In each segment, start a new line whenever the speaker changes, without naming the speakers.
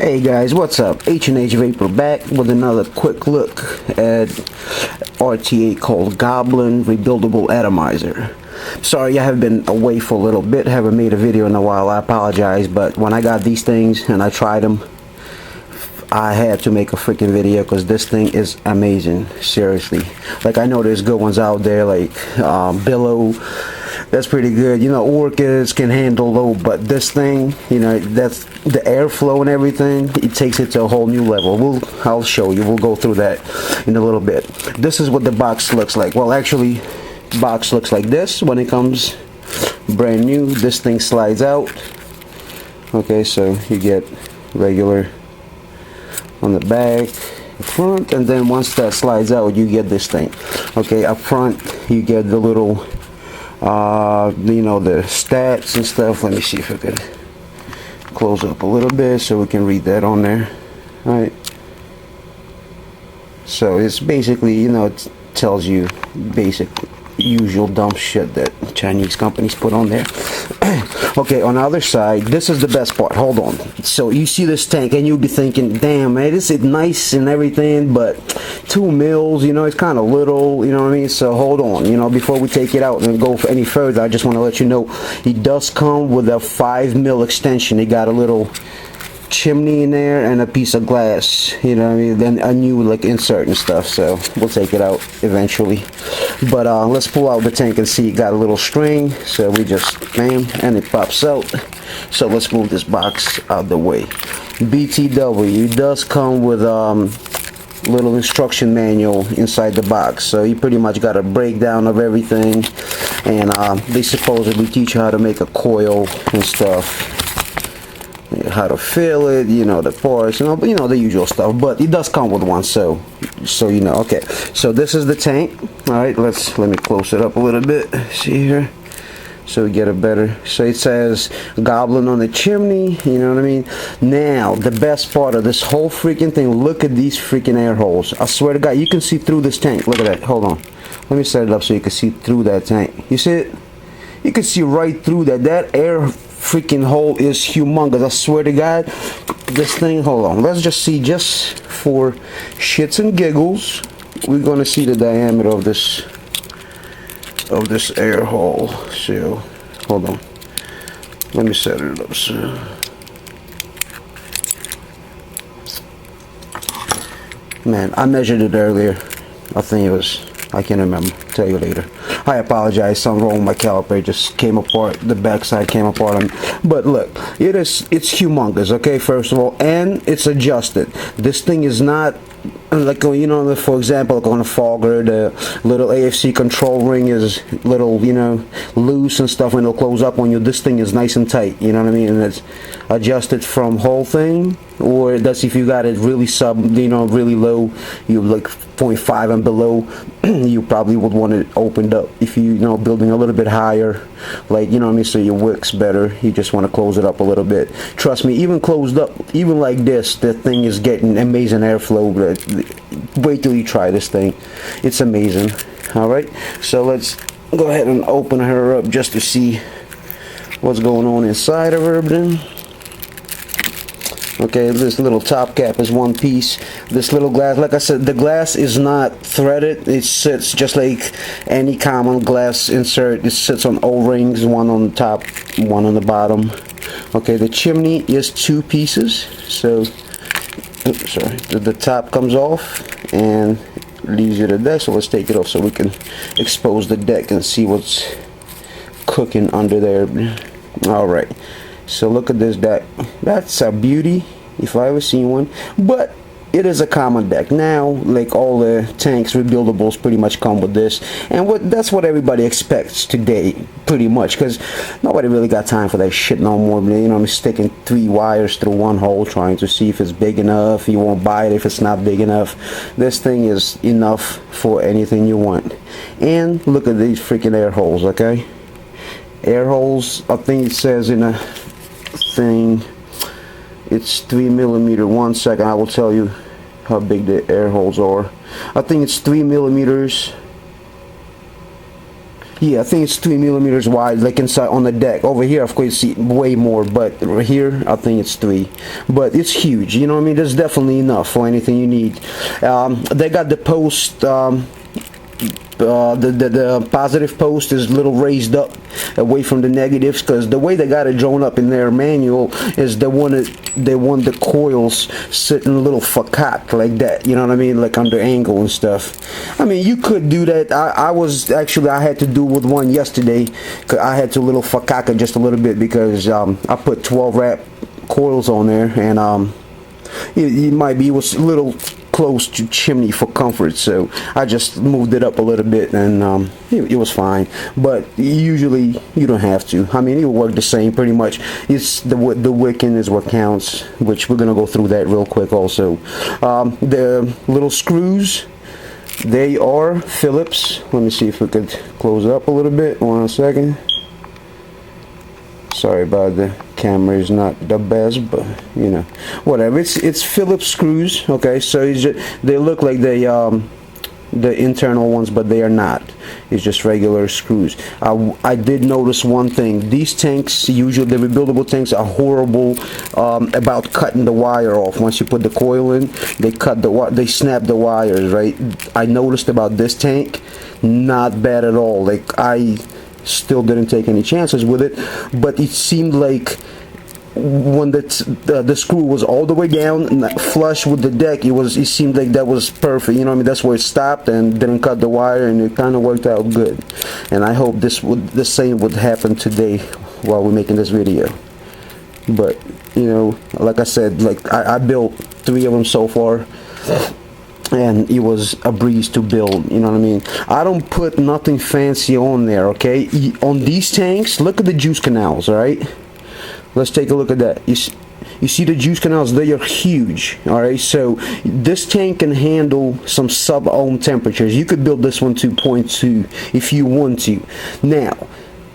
Hey guys, what's up? HHVapor back with another quick look at RTA called Goblin Rebuildable Atomizer. Sorry, I have been away for a little bit, haven't made a video in a while, I apologize, but when I got these things and I tried them, I had to make a freaking video because this thing is amazing, seriously. Like, I know there's good ones out there like Billow. That's pretty good, you know. Orchids can handle low, but this thing, you know, that's the airflow and everything, it takes it to a whole new level. I'll show you, we'll go through that in a little bit. This is what the box looks like. Well, actually, box looks like this when it comes brand new. This thing slides out. Okay, so you get regular on the back, front, and then once that slides out, you get this thing. Okay, up front, you get the little you know, the stats and stuff. Let me see if I can close up a little bit so we can read that on there. All right, so it's basically, you know, it tells you basic usual dumb shit that Chinese companies put on there. Okay, on the other side, this is the best part. Hold on. So you see this tank and you'll be thinking, damn man, this is nice and everything, but 2 mils, you know, it's kind of little, you know what I mean? So hold on, you know, before we take it out and go for any further, I just want to let you know it does come with a 5 mil extension. It got a little chimney in there and a piece of glass, you know what I mean, then a new like insert and stuff. So we'll take it out eventually, but let's pull out the tank and see. It got a little string, so we just bam and it pops out. So let's move this box out the way. BTW, it does come with little instruction manual inside the box, so you pretty much got a breakdown of everything, and they supposedly teach you how to make a coil and stuff, how to fill it, you know, the parts, you know, the usual stuff. But it does come with one, so you know. Okay, so this is the tank. All right, let me close it up a little bit. See here, so we get a better. So it says Goblin on the chimney, you know what I mean. Now the best part of this whole freaking thing, look at these freaking air holes. I swear to God, you can see through this tank. Look at that. Hold on, let me set it up so you can see through that tank. You see it? You can see right through that. That air freaking hole is humongous. I swear to God, this thing, hold on, let's just see, just for shits and giggles, we're gonna see the diameter of this air hole. So hold on, let me set it up. So man, I measured it earlier. I think it was, I can't remember, tell you later. I apologize, something wrong with my caliper. It just came apart, the backside came apart on me. But look, it's humongous, okay, first of all, and it's adjusted. This thing is not like, you know, for example, like on a fogger, the little AFC control ring is little, you know, loose and stuff, and it'll close up on you. This thing is nice and tight, you know what I mean, and it's adjusted from whole thing, or that's if you got it really you know, really low, you like 0.5 and below, you probably would want it opened up. If you know, building a little bit higher, like, you know what I mean, so your wick's better, you just want to close it up a little bit. Trust me, even closed up, even like this, the thing is getting amazing airflow. Wait till you try this thing, it's amazing. All right, so let's go ahead and open her up just to see what's going on inside of her then. Okay, this little top cap is one piece. This little glass, like I said, the glass is not threaded. It sits just like any common glass insert. It sits on O-rings, one on the top, one on the bottom. Okay, the chimney is 2 pieces. So, oops, sorry, the top comes off and leaves you to deck. So let's take it off so we can expose the deck and see what's cooking under there. All right. So look at this deck. That's a beauty if I ever seen one. But it is a common deck now. Like all the tanks, rebuildables pretty much come with this, and that's what everybody expects today, pretty much, because nobody really got time for that shit no more. You know, I'm sticking 3 wires through one hole trying to see if it's big enough. You won't buy it if it's not big enough. This thing is enough for anything you want. And look at these freaking air holes. Okay, air holes, I think it says in a thing it's 3 millimeter. 1 second, I will tell you how big the air holes are. I think it's 3 millimeters. Yeah, I think it's 3 millimeters wide, like inside on the deck. Over here, of course, you see way more, but right here, I think it's 3. But it's huge, you know what I mean? There's definitely enough for anything you need. They got the post, the positive post is a little raised up away from the negatives, because the way they got it drawn up in their manual is they want the coils sitting a little facade like that, you know what I mean, like under angle and stuff. I mean, you could do that. I had to do with one yesterday, cause I had to little facade just a little bit, because I put 12 wrap coils on there, and it was a little close to chimney for comfort, so I just moved it up a little bit, and it was fine. But usually you don't have to. I mean, it will work the same pretty much. It's the wicking is what counts, which we're gonna go through that real quick also. The little screws, they are Phillips. Let me see if we could close it up a little bit. 1 second. Sorry about the camera, is not the best, but you know, whatever. It's Phillips screws. Okay, so they look like the internal ones, but they are not. It's just regular screws. I did notice one thing. These tanks, usually the rebuildable tanks, are horrible about cutting the wire off. Once you put the coil in, they snap the wires, right? I noticed about this tank, not bad at all. Like, I still didn't take any chances with it, but it seemed like when the screw was all the way down flush with the deck, it seemed like that was perfect, you know what I mean? That's where it stopped and didn't cut the wire, and it kind of worked out good. And I hope the same would happen today while we're making this video. But you know, like I said, like I built 3 of them so far, and it was a breeze to build, you know what I mean? I don't put nothing fancy on there, okay? On these tanks, look at the juice canals, alright? Let's take a look at that. You see the juice canals? They are huge, alright? So this tank can handle some sub-ohm temperatures. You could build this one to 0.2 if you want to. Now,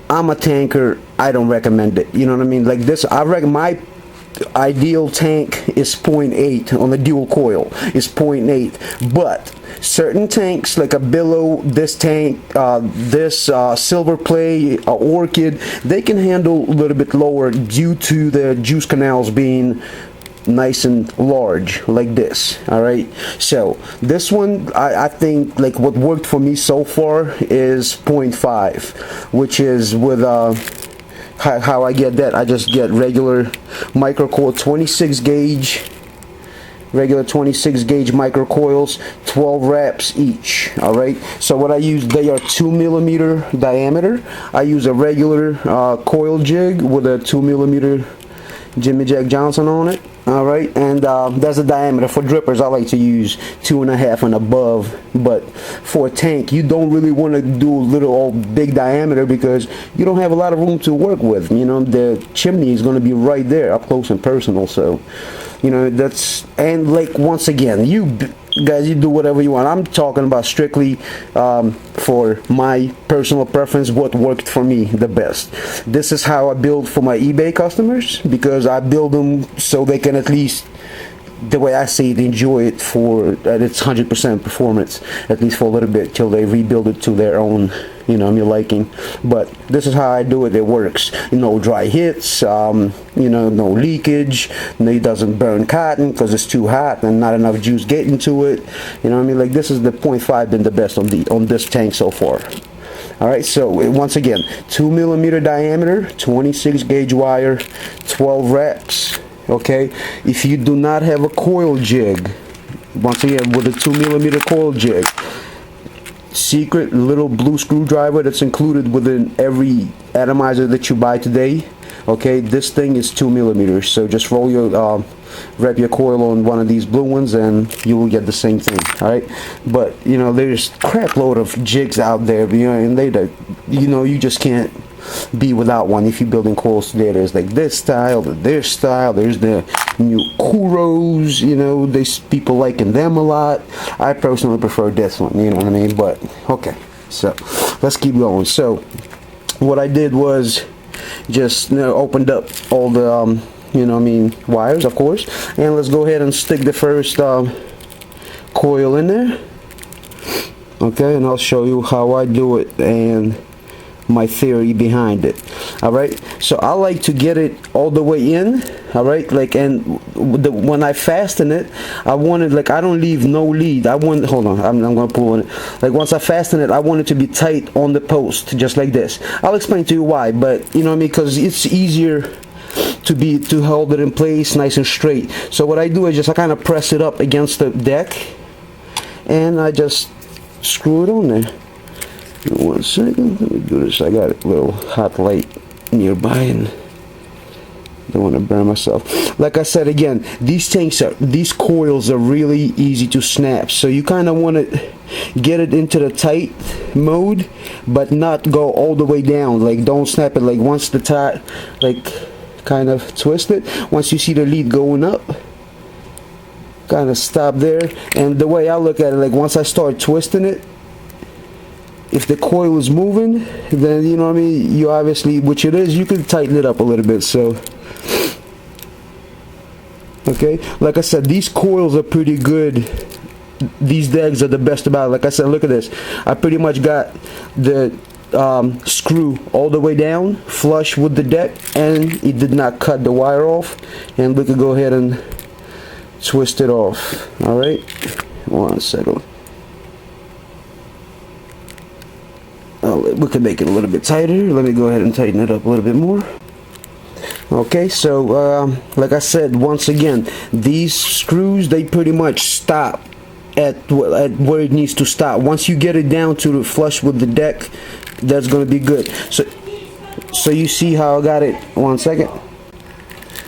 I'm a tanker. I don't recommend it, you know what I mean? Like this, I reckon my ideal tank is 0.8 on the dual coil, is 0.8, but certain tanks like a Billow, this tank, this Silver Play, Orchid, they can handle a little bit lower due to the juice canals being nice and large like this. All right, so this one, I think like what worked for me so far is 0.5, which is with how I get that, I just get regular microcoil 26 gauge, regular 26 gauge microcoils, 12 wraps each. Alright, so what I use, they are 2 millimeter diameter. I use a regular coil jig with a 2 millimeter Jimmy Jack Johnson on it. Alright, and that's the diameter. For drippers, I like to use 2.5 and above, but for a tank, you don't really want to do a little old big diameter, because you don't have a lot of room to work with. You know, the chimney is going to be right there, up close and personal, so you know, that's, and like once again, you guys, you do whatever you want. I'm talking about strictly for my personal preference, what worked for me the best. This is how I build for my eBay customers, because I build them so they can at least, the way I see it, enjoy it for its 100% performance, at least for a little bit, till they rebuild it to their own, you know, your liking. But this is how I do it. It works. No dry hits, you know, no leakage. It doesn't burn cotton because it's too hot and not enough juice getting to it. You know what I mean? Like, this is the 0.5 been the best on this tank so far. Alright, so once again, 2 millimeter diameter, 26 gauge wire, 12 wraps. Okay, if you do not have a coil jig, once again, with a 2 millimeter coil jig, secret little blue screwdriver that's included within every atomizer that you buy today. Okay, this thing is 2 millimeters, so just roll your wrap your coil on one of these blue ones and you will get the same thing. Alright, but you know, there's crap load of jigs out there, you know, and you know, you just can't be without one. If you're building coils today, there's like this style, there's the new Kuros, you know, there's people liking them a lot. I personally prefer this one, you know what I mean? But okay, so let's keep going. So what I did was just, you know, opened up all the you know what I mean, wires, of course, and let's go ahead and stick the first coil in there. Okay, and I'll show you how I do it, and my theory behind it. All right, so I like to get it all the way in. All right, like, and when I fasten it, I want it, like, I don't leave no lead. I want, hold on, I'm gonna pull on it. Like, once I fasten it, I want it to be tight on the post, just like this. I'll explain to you why, but you know what I mean, because it's easier to hold it in place nice and straight. So what I do is just I kind of press it up against the deck, and I just screw it on there. 1 second, let me do this. I got a little hot light nearby and don't want to burn myself. Like I said, again, these coils are really easy to snap, so you kind of want to get it into the tight mode but not go all the way down. Like, don't snap it. Like, once the tie, like, kind of twist it, once you see the lead going up, kind of stop there. And the way I look at it, like, once I start twisting it, if the coil is moving, then you know what I mean, you obviously, which it is, you can tighten it up a little bit. So okay, like I said, these coils are pretty good. These degs are the best about it. Like I said, look at this. I pretty much got the screw all the way down flush with the deck, and it did not cut the wire off, and we could go ahead and twist it off. All right, 1 second. We can make it a little bit tighter. Let me go ahead and tighten it up a little bit more. Okay, so like I said, once again, these screws, they pretty much stop at where it needs to stop. Once you get it down to the flush with the deck, that's going to be good. So you see how I got it. 1 second.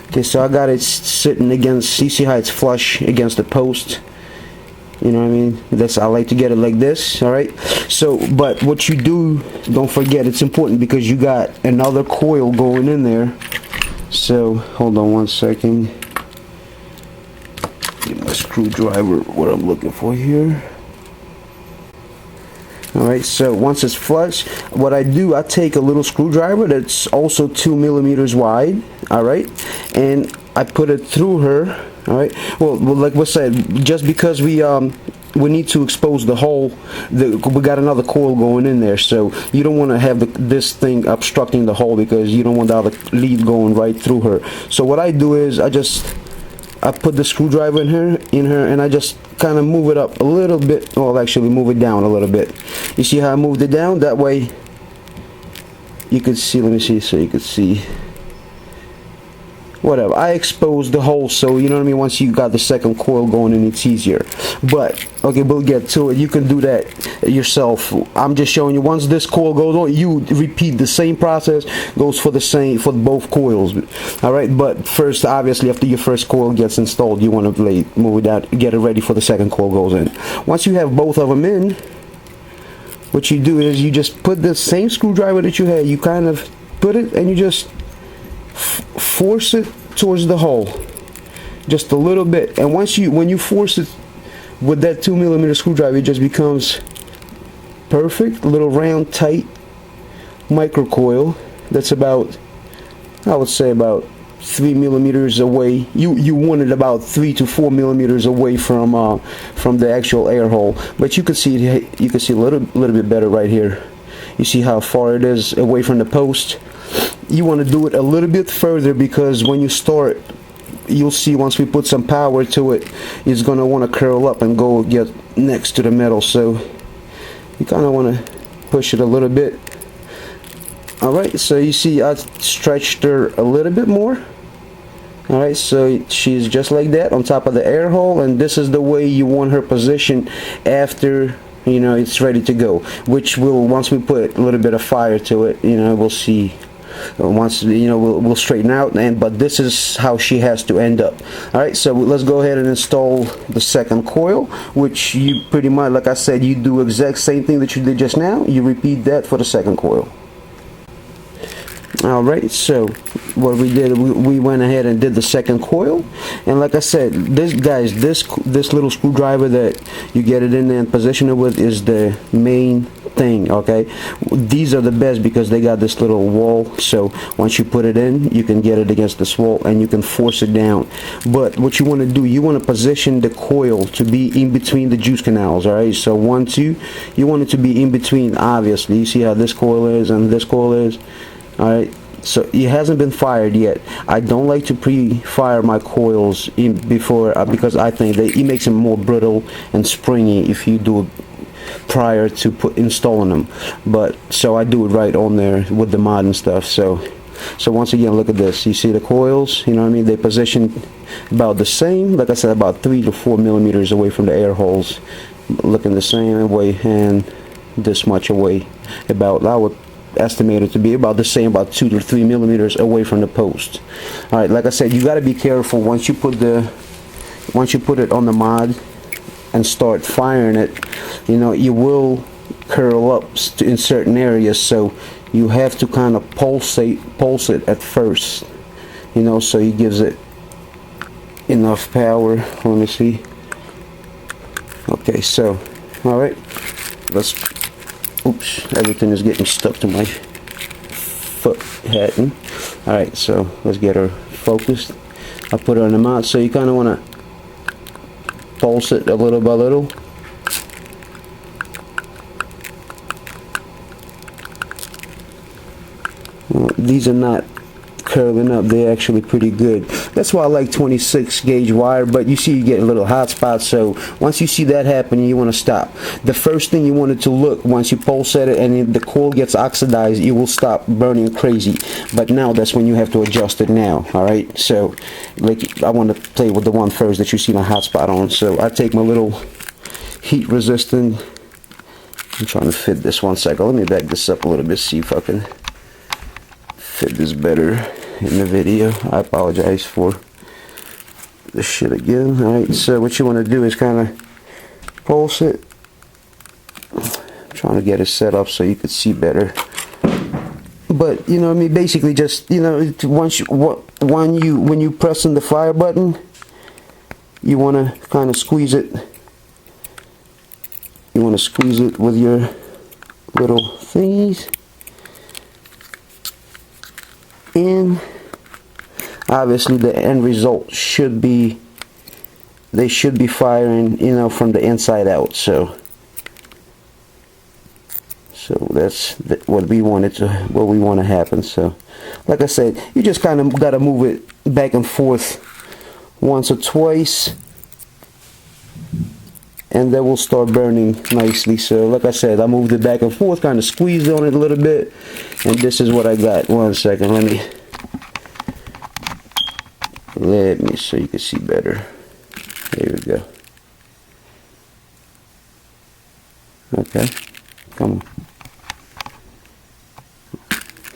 Okay, so I got it sitting against, you see how it's flush against the post. You know what I mean? That's, I like to get it like this. All right, so but what you do, don't forget, it's important because you got another coil going in there. So hold on 1 second, get my screwdriver, what I'm looking for here. Alright, so once it's flush, what I do, I take a little screwdriver that's also 2 millimeters wide. Alright, and I put it through her. Alright, well, like we said, just because we need to expose the hole, we got another coil going in there, so you don't want to have this thing obstructing the hole, because you don't want the other lead going right through her. So what I do is I put the screwdriver in her, and I just kind of move it up a little bit. Well, actually move it down a little bit. You see how I moved it down? That way you could see, let me see, so you could see. Whatever, I exposed the hole, so you know what I mean, once you got the second coil going in, it's easier. But okay, we'll get to it. You can do that yourself. I'm just showing you, once this coil goes on, you repeat the same process, goes for both coils. All right, but first, obviously, after your first coil gets installed, you want to move it out, get it ready for the second coil goes in. Once you have both of them in, what you do is you just put the same screwdriver that you had, you kind of put it, and you just force it towards the hole just a little bit. And when you force it with that 2 millimeter screwdriver, it just becomes perfect. A little round, tight micro coil that's about, I would say, about 3 millimeters away. You want it about 3 to 4 millimeters away from the actual air hole, but you can see it, you can see a little bit better right here. You see how far it is away from the post. You want to do it a little bit further, because when you start, you'll see once we put some power to it, it's going to want to curl up and go get next to the metal. So you kind of want to push it a little bit. Alright, so you see I stretched her a little bit more. Alright, so she's just like that on top of the air hole, and this is the way you want her positioned after, you know, it's ready to go, which will, once we put a little bit of fire to it, you know, we'll see. Once, you know, we'll straighten out, but this is how she has to end up. Alright, so let's go ahead and install the second coil, which you pretty much, like I said, you do exact same thing that you did just now. You repeat that for the second coil. Alright, so what we did, we went ahead and did the second coil, and like I said, this little screwdriver that you get it in there and position it with is the main thing. Okay, these are the best because they got this little wall, so once you put it in, you can get it against this wall and you can force it down. But what you want to do, you want to position the coil to be in between the juice canals. All right, so 1, 2, you want it to be in between. Obviously, you see how this coil is and this coil is. All right, so it hasn't been fired yet. I don't like to pre-fire my coils in before because I think that it makes them more brittle and springy if you do it prior to installing them. But so I do it right on there with the mod and stuff. So once again, look at this. You see the coils, you know what I mean? They position about the same, like I said, about 3 to 4 millimeters away from the air holes, looking the same way, and this much away. About, I would estimate it to be about the same, about 2 to 3 millimeters away from the post. All right, like I said, you got to be careful once you put it on the mod and start firing it. You know, you will curl up in certain areas, so you have to kind of pulse it at first, you know, so it gives it enough power. Let me see. Okay, so all right, let's, oops, everything is getting stuck to my foot hatting. All right, so let's get her focused. I put her on the mount, so you kind of want to pulse it a little by little. These are not curling up, they're actually pretty good. That's why I like 26 gauge wire, but you see you get a little hot spot, so once you see that happening, you want to stop. The first thing you want it to look, once you pulse at it and the coil gets oxidized, it will stop burning crazy. But now that's when you have to adjust it now. Alright, so like I want to play with the one first that you see my hot spot on. So I take my little heat resistant, I'm trying to fit this, 1 second, let me back this up a little bit, see if I can fit this better in the video. I apologize for this shit again. Alright, so what you want to do is kind of pulse it. I'm trying to get it set up so you could see better. But you know what I mean, basically just, you know, when you press in the fire button, you want to kind of squeeze it. You want to squeeze it with your little thingies. And obviously the end result should be, they should be firing, you know, from the inside out. So that's what we want to happen. So like I said, you just kind of got to move it back and forth once or twice, and that will start burning nicely. So like I said, I moved it back and forth, kind of squeezed on it a little bit, and this is what I got. 1 second, let me so you can see better. There we go. Okay, come on.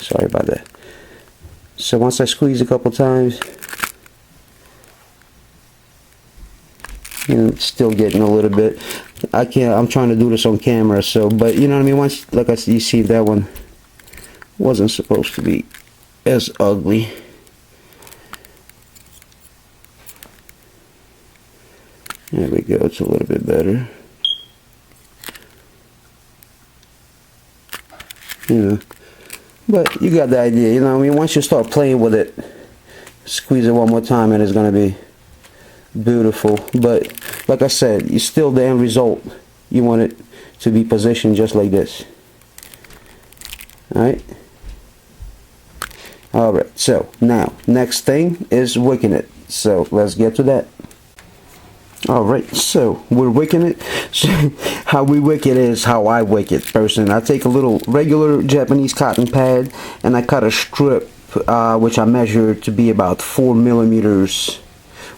Sorry about that. So once I squeeze a couple times, and it's still getting a little bit. I'm trying to do this on camera, so, but you know what I mean, once, like I said, you see that one wasn't supposed to be as ugly. There we go, it's a little bit better. You know, but you got the idea, you know what I mean? Once you start playing with it, squeeze it one more time and it's going to be beautiful. But like I said, you still, the end result, you want it to be positioned just like this. Alright, so now next thing is wicking it, so let's get to that. Alright, so we're wicking it. So how we wick it is how I wick it personally. I take a little regular Japanese cotton pad and I cut a strip which I measured to be about 4 millimeters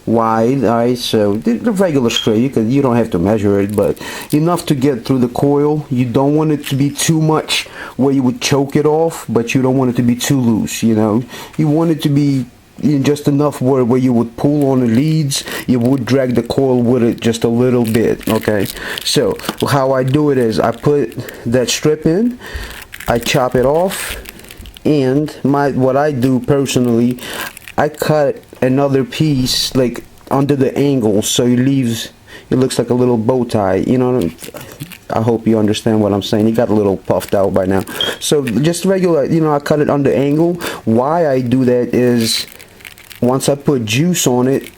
wide. Alright, so the regular strip, you don't have to measure it, but enough to get through the coil. You don't want it to be too much where you would choke it off, but you don't want it to be too loose, you know. You want it to be just enough where you would pull on the leads, you would drag the coil with it just a little bit. Okay, so how I do it is I put that strip in, I chop it off, and what I do personally, I cut another piece like under the angle, so it looks like a little bow tie, you know. I hope you understand what I'm saying. It got a little puffed out by now. So just regular, you know, I cut it under angle. Why I do that is once I put juice on it,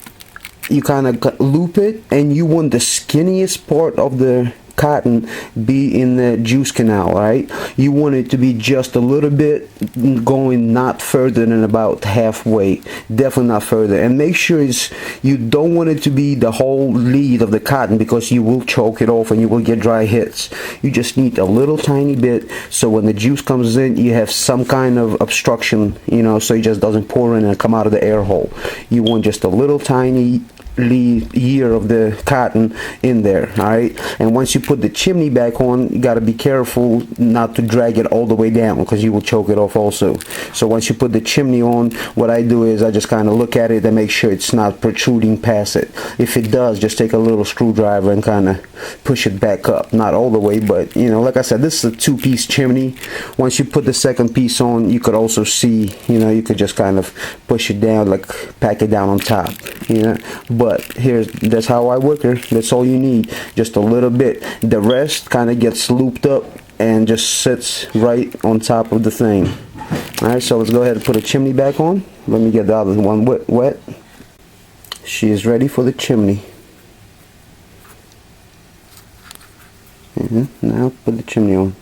you kind of loop it, and you want the skinniest part of the cotton be in the juice canal, right? You want it to be just a little bit going, not further than about halfway, definitely not further. And make sure you don't want it to be the whole lead of the cotton, because you will choke it off and you will get dry hits. You just need a little tiny bit, so when the juice comes in, you have some kind of obstruction, you know, so it just doesn't pour in and come out of the air hole. You want just a little tiny ear of the cotton in there. All right, and once you put the chimney back on, you got to be careful not to drag it all the way down, because you will choke it off also. So once you put the chimney on, what I do is I just kind of look at it and make sure it's not protruding past it. If it does, just take a little screwdriver and kind of push it back up, not all the way, but you know, like I said, this is a two-piece chimney. Once you put the second piece on, you could also see, you know, you could just kind of push it down, like pack it down on top, you know. But that's how I work her. That's all you need, just a little bit. The rest kind of gets looped up and just sits right on top of the thing. Alright, so let's go ahead and put a chimney back on. Let me get the other one wet. She is ready for the chimney. Now put the chimney on.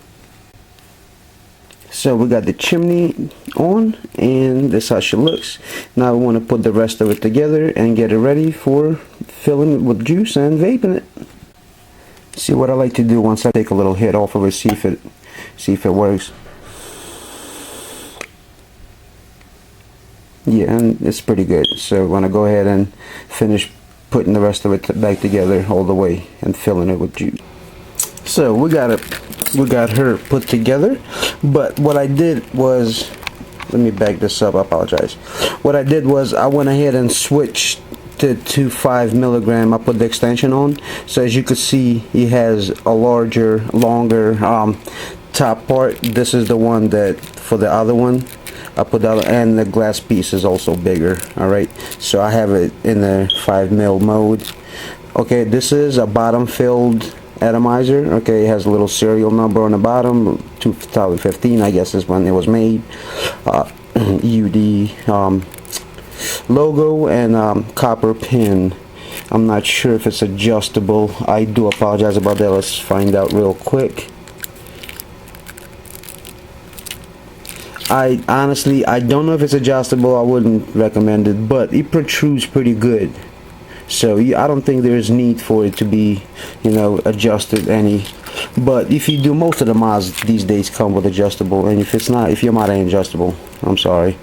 So we got the chimney on, and this is how she looks. Now we want to put the rest of it together and get it ready for filling it with juice and vaping it. See, what I like to do once I take a little hit off of it, see if it works. Yeah, and it's pretty good. So we're gonna go ahead and finish putting the rest of it back together all the way and filling it with juice. So we got her put together, but what I did was, let me back this up, I apologize. What I did was I went ahead and switched to 5 milligram. I put the extension on, so as you can see, it has a longer top part. This is the one that for the other one I put the other, and the glass piece is also bigger. Alright, so I have it in the 5 mil mode. Okay, this is a bottom filled atomizer. Okay, it has a little serial number on the bottom, 2015 I guess is when it was made. YOUDE logo and copper pin. I'm not sure if it's adjustable. I do apologize about that. Let's find out real quick. I honestly don't know if it's adjustable. I wouldn't recommend it, but it protrudes pretty good. So I don't think there's need for it to be, you know, adjusted any. But if you do, most of the mods these days come with adjustable, and if it's not, if your mod ain't adjustable, I'm sorry.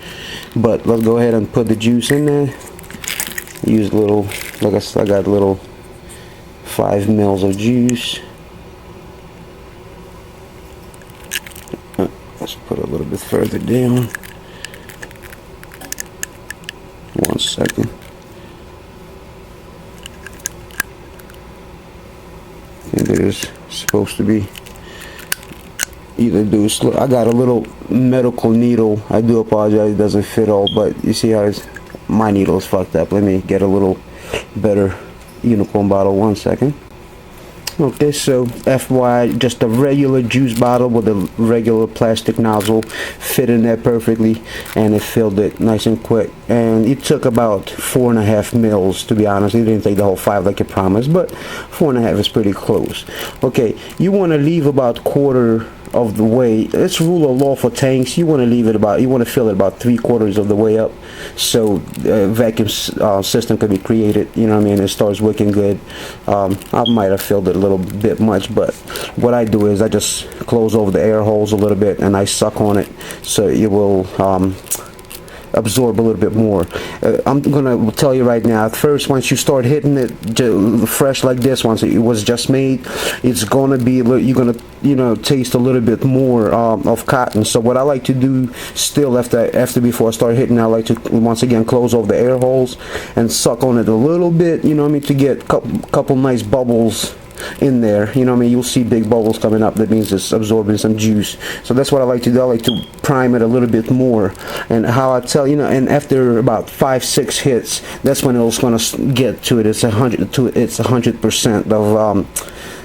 But let's go ahead and put the juice in there. Use a little, like I said, I got a little 5 mils of juice. Let's put a little bit further down. 1 second. There's supposed to be either do slow. I got a little medical needle. I do apologize, it doesn't fit all, but you see how my needle is fucked up. Let me get a little better unicorn bottle. 1 second. Okay, so FYI, just a regular juice bottle with a regular plastic nozzle fit in there perfectly, and it filled it nice and quick. And it took about 4.5 mils, to be honest. It didn't take the whole 5 like it promised, but 4.5 is pretty close. Okay, you want to leave about quarter of the way. It's rule of law for tanks. You want to leave it about, you want to fill it about 3/4 of the way up, so vacuum system can be created. You know what I mean? It starts working good. I might have filled it a little bit much, but what I do is I just close over the air holes a little bit and I suck on it, so it will absorb a little bit more. I'm gonna tell you right now, at first, once you start hitting it fresh like this, once it was just made, it's gonna be, you're gonna, you know, taste a little bit more of cotton. So what I like to do still before I start hitting, I like to once again close over the air holes and suck on it a little bit, you know what I mean, to get couple nice bubbles in there. You know what I mean? You'll see big bubbles coming up. That means it's absorbing some juice. So that's what I like to do. I like to prime it a little bit more. And how I tell, you know, and after about 5-6 hits, that's when it's going to get to it. It's 100%.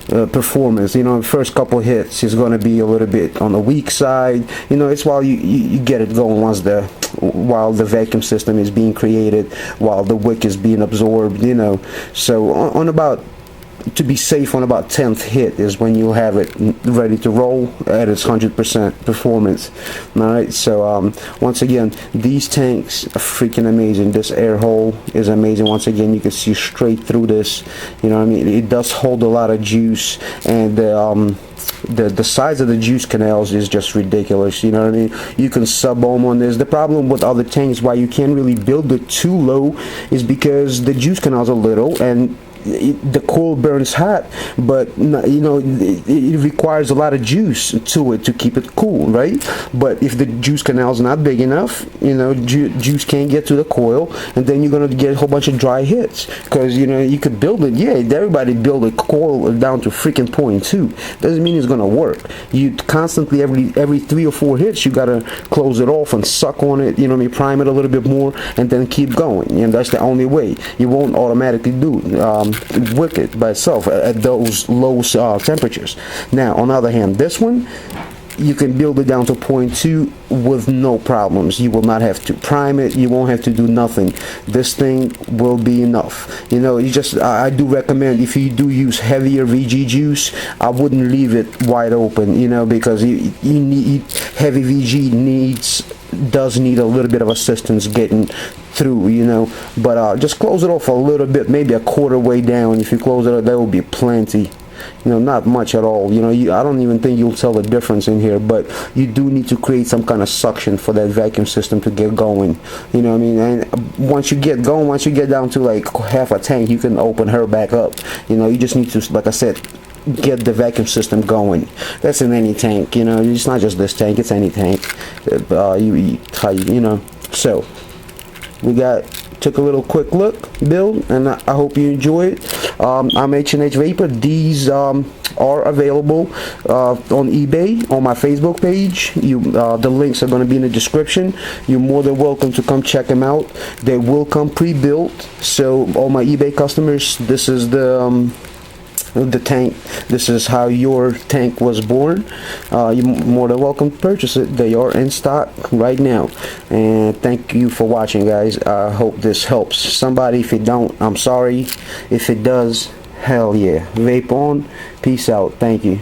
performance. You know, first couple hits is going to be a little bit on the weak side. You know, it's while you get it going while the vacuum system is being created, while the wick is being absorbed. You know, so on about, to be safe, on about 10th hit is when you have it ready to roll at its 100% performance. Alright, so once again, these tanks are freaking amazing. This air hole is amazing. Once again, you can see straight through this. You know what I mean? It does hold a lot of juice, and the size of the juice canals is just ridiculous. You know what I mean? You can sub-ohm on this. The problem with other tanks, why you can't really build it too low, is because the juice canals are little, and the coil burns hot, but you know, it requires a lot of juice to it to keep it cool, right? But if the juice canal is not big enough, you know, juice can't get to the coil, and then you're gonna get a whole bunch of dry hits. Because you know, you could build it, yeah, everybody build a coil down to freaking 0.2. Doesn't mean it's gonna work. You constantly, every 3 or 4 hits, you gotta close it off and suck on it, you know what I mean, prime it a little bit more, and then keep going. And that's the only way. You won't automatically do wicked by itself at those low temperatures. Now, on the other hand, this one, you can build it down to 0.2 with no problems. You will not have to prime it. You won't have to do nothing. This thing will be enough. You know, you just, I do recommend, if you do use heavier VG juice, I wouldn't leave it wide open, you know, because you need, heavy VG does need a little bit of assistance getting through, you know, but just close it off a little bit, maybe a quarter way down. If you close it up, that will be plenty, you know, not much at all. You know, I don't even think you'll tell the difference in here, but you do need to create some kind of suction for that vacuum system to get going, you know what I mean? And once you get going, once you get down to like half a tank, you can open her back up. You know, you just need to, like I said, get the vacuum system going. That's in any tank, you know, it's not just this tank, it's any tank. You know, so we took a little quick look build, and I hope you enjoy it. I'm HHVapor. These are available on eBay, on my Facebook page. The links are going to be in the description. You're more than welcome to come check them out. They will come pre-built, so all my eBay customers, this is the tank. This is how your tank was born. You're more than welcome to purchase it. They are in stock right now. And thank you for watching, guys. I hope this helps somebody. If it don't, I'm sorry. If it does, hell yeah. Vape on. Peace out. Thank you.